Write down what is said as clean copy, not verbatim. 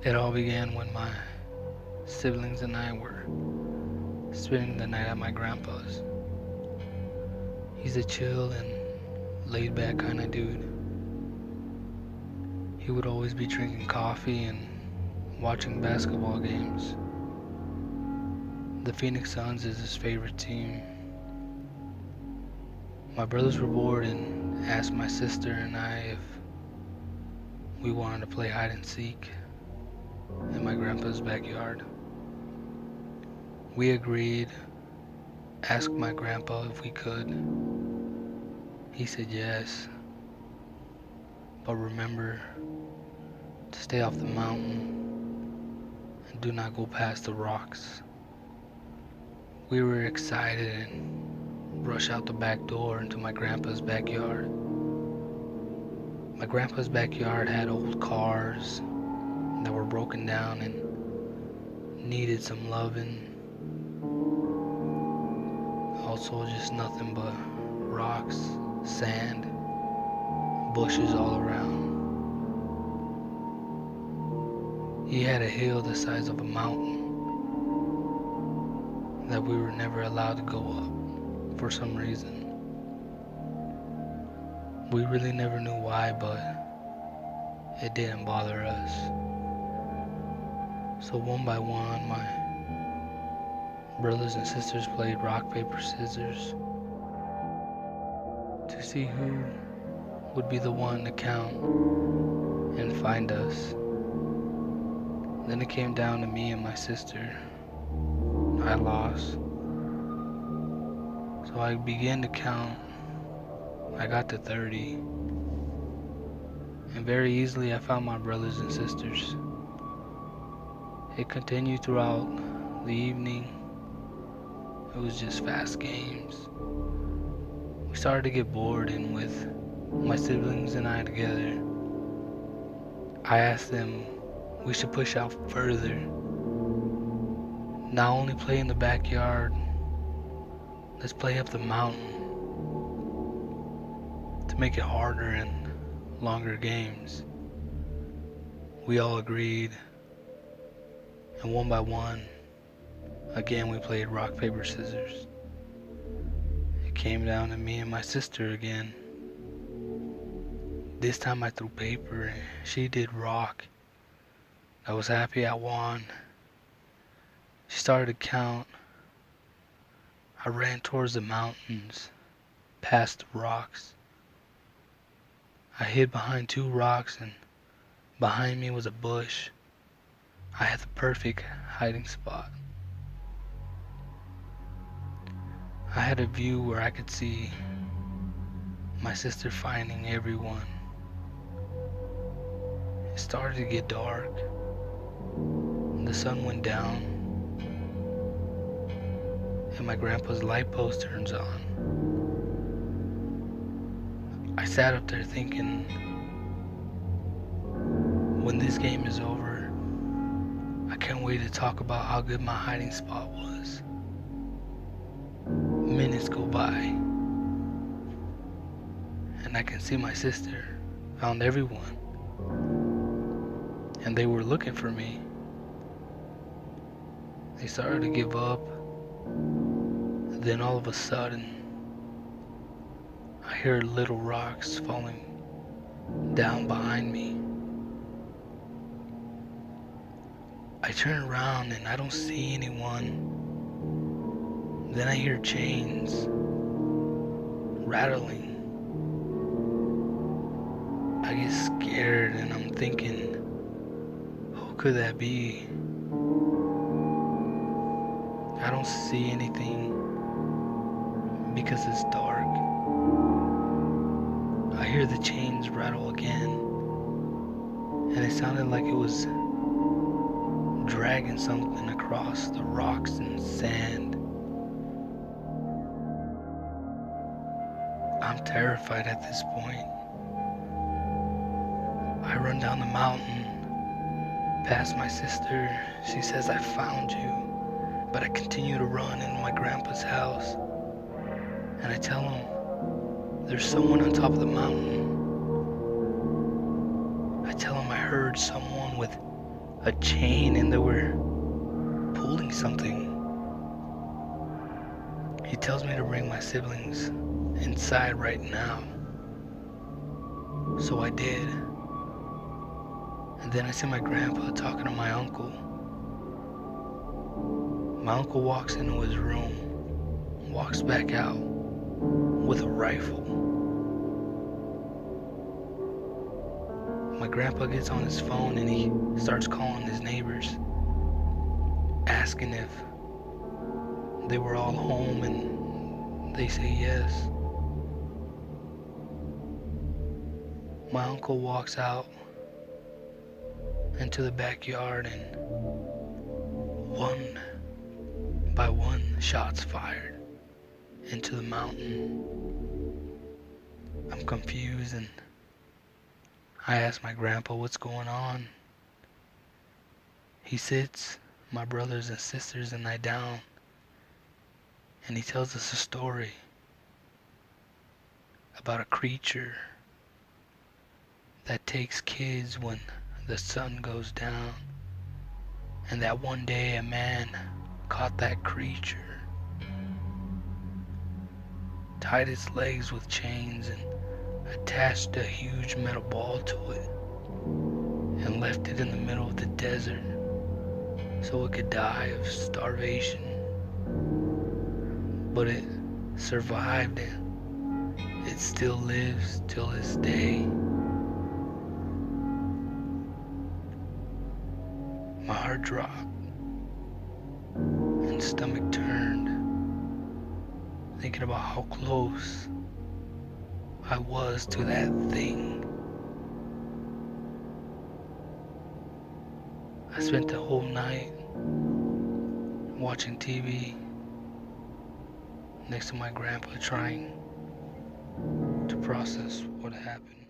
It all began when my siblings and I were spending the night at my grandpa's. He's a chill and laid back kind of dude. He would always be drinking coffee and watching basketball games. The Phoenix Suns is his favorite team. My brothers were bored and asked my sister and I if we wanted to play hide and seek in my grandpa's backyard. We agreed, asked my grandpa if we could. He said yes, but remember to stay off the mountain and do not go past the rocks. We were excited and rushed out the back door into my grandpa's backyard. My grandpa's backyard had old cars that were broken down and needed some loving. Also just nothing but rocks, sand, bushes all around. He had a hill the size of a mountain that we were never allowed to go up for some reason. We really never knew why, but it didn't bother us. So one by one, my brothers and sisters played rock, paper, scissors to see who would be the one to count and find us. Then it came down to me and my sister. I lost. So I began to count. I got to 30. And very easily I found my brothers and sisters. It continued throughout the evening. It was just fast games. We started to get bored, and with my siblings and I together, I asked them we should push out further. Not only play in the backyard, let's play up the mountain to make it harder and longer games. We all agreed, and one by one, again we played rock, paper, scissors. It came down to me and my sister again. This time I threw paper and she did rock. I was happy I won. She started to count. I ran towards the mountains, past the rocks. I hid behind 2 rocks, and behind me was a bush. I had the perfect hiding spot. I had a view where I could see my sister finding everyone. It started to get dark. The sun went down, and my grandpa's light post turns on. I sat up there thinking, when this game is over, I can't wait to talk about how good my hiding spot was. Minutes go by, and I can see my sister found everyone, and they were looking for me. They started to give up. Then all of a sudden, I hear little rocks falling down behind me. I turn around and I don't see anyone. Then I hear chains rattling. I get scared and I'm thinking, who could that be? I don't see anything because it's dark. I hear the chains rattle again, and it sounded like it was dragging something across the rocks and sand. I'm terrified at this point. I run down the mountain, past my sister. She says, I found you. But I continue to run into my grandpa's house, and I tell him there's someone on top of the mountain. I tell him I heard someone with a chain and they were pulling something. He tells me to bring my siblings inside right now. So I did. And then I see my grandpa talking to my uncle. My uncle walks into his room, walks back out with a rifle. My grandpa gets on his phone and he starts calling his neighbors, asking if they were all home, and they say yes. My uncle walks out into the backyard and one by one shots fired into the mountain. I'm confused and I ask my grandpa what's going on. He sits my brothers and sisters and I down and he tells us a story about a creature that takes kids when the sun goes down, and that one day a man caught that creature, tied its legs with chains and attached a huge metal ball to it and left it in the middle of the desert so it could die of starvation. But it survived and it still lives till this day. My heart dropped and stomach turned, thinking about how close I was to that thing. I spent the whole night watching TV next to my grandpa trying to process what happened.